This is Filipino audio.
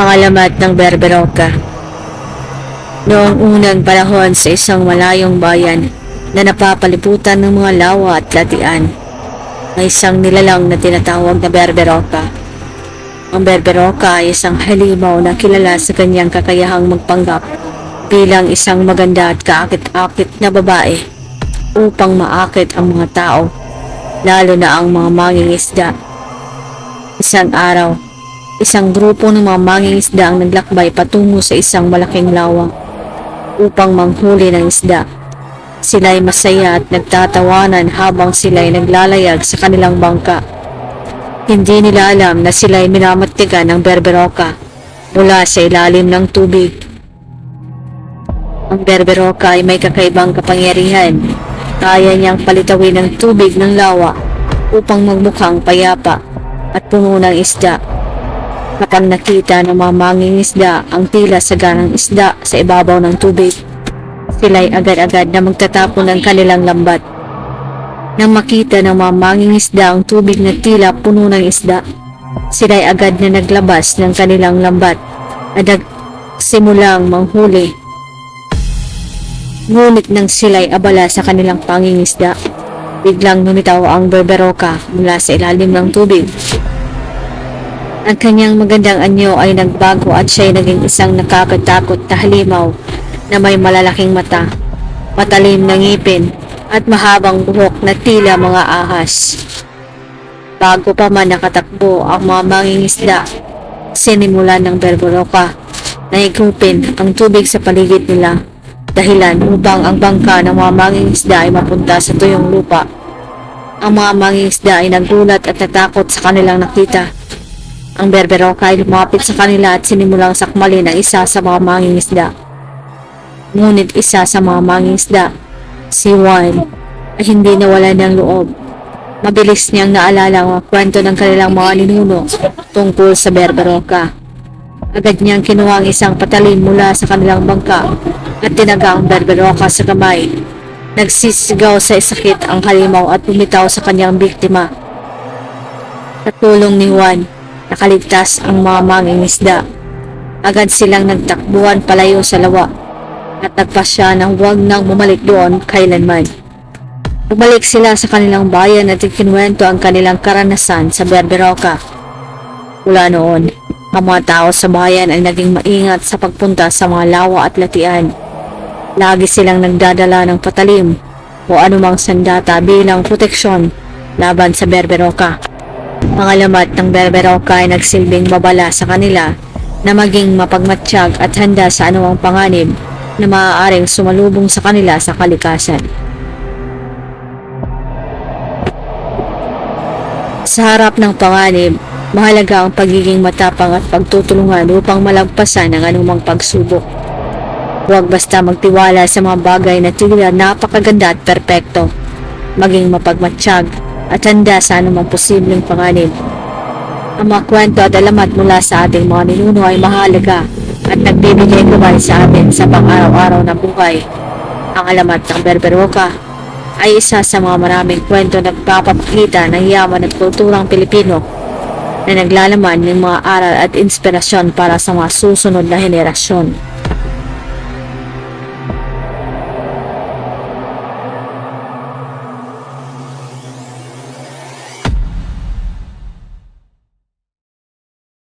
Mga alamat ng Berberoka. Noong unang panahon sa isang malayong bayan na napapaliputan ng mga lawa at latian, may isang nilalang na tinatawag na Berberoka. Ang Berberoka ay isang halimaw na kilala sa kanyang kakayahang magpanggap bilang isang maganda at kaakit-akit na babae upang maakit ang mga tao, lalo na ang mga mangingisda. Isang araw, isang grupo ng mga mangingisda ang naglakbay patungo sa isang malaking lawa upang manghuli ng isda. Sila'y masaya at nagtatawanan habang sila'y naglalayag sa kanilang bangka. Hindi nila alam na sila'y minamatigan ng Berberoka mula sa ilalim ng tubig. Ang Berberoka ay may kakaibang kapangyarihan. Kaya niyang palitawin ang tubig ng lawa upang magmukhang payapa at puno ng isda. Kapag nakita ng mga mangingisda ang tila saganang isda sa ibabaw ng tubig, sila'y agad-agad na magtatapon ng kanilang lambat. Nang makita ng mga mangingisda ang tubig na tila puno ng isda, sila'y agad na naglabas ng kanilang lambat at nagsimulang manghuli. Ngunit nang sila'y abala sa kanilang pangingisda, biglang lumitaw ang Berberoka mula sa ilalim ng tubig. Ang kanyang magandang anyo ay nagbago at siya'y naging isang nakakatakot na halimaw na may malalaking mata, matalim na ngipin at mahabang buhok na tila mga ahas. Bago pa man nakatakbo ang mga mangingisda, sinimulan ng Berberoka na higupin ang tubig sa paligid nila, dahilan upang ang bangka ng mga mangingisda ay mapunta sa tuyong lupa. Ang mga mangingisda ay nagulat at natakot sa kanilang nakita. Ang Berberoka ay lumapit sa kanila at sinimulang sakmalin ang isa sa mga mangingisda. Ngunit isa sa mga mangingisda, si Juan, ay hindi nawala ng loob. Mabilis niyang naalala ang mga kwento ng kanilang mga ninuno tungkol sa Berberoka. Agad niyang kinuha ang isang patalim mula sa kanilang bangka at tinaga ang Berberoka sa kamay. Nagsisigaw sa sakit ang halimaw at bumitaw sa kanyang biktima. Sa tulong ni Juan, nakaligtas ang mga mangingisda. Agad silang nagtakbuhan palayo sa lawa at nagpasya na huwag nang bumalik doon kailanman. Bumalik sila sa kanilang bayan at ikinuwento ang kanilang karanasan sa Berberoka. Mula noon, ang mga tao sa bayan ay naging maingat sa pagpunta sa mga lawa at latian. Lagi silang nagdadala ng patalim o anumang sandata bilang proteksyon laban sa Berberoka. Ang alamat ng Berberoka ay nagsilbing babala sa kanila na maging mapagmatsyag at handa sa anumang panganib na maaaring sumalubong sa kanila sa kalikasan. Sa harap ng panganib, mahalaga ang pagiging matapang at pagtutulungan upang malagpasan ang anumang pagsubok. Huwag basta magtiwala sa mga bagay na tila napakaganda at perpekto. Maging mapagmatsyag at handa sa anumang posibleng panganib. Ang mga kwento at alamat mula sa ating mga ninuno ay mahalaga at nagbibigay gabay sa atin sa pang-araw-araw na buhay. Ang alamat ng Berberoka ay isa sa mga maraming kwento na nagpapakita ng yaman at kulturang Pilipino na naglalaman ng mga aral at inspirasyon para sa mga susunod na henerasyon.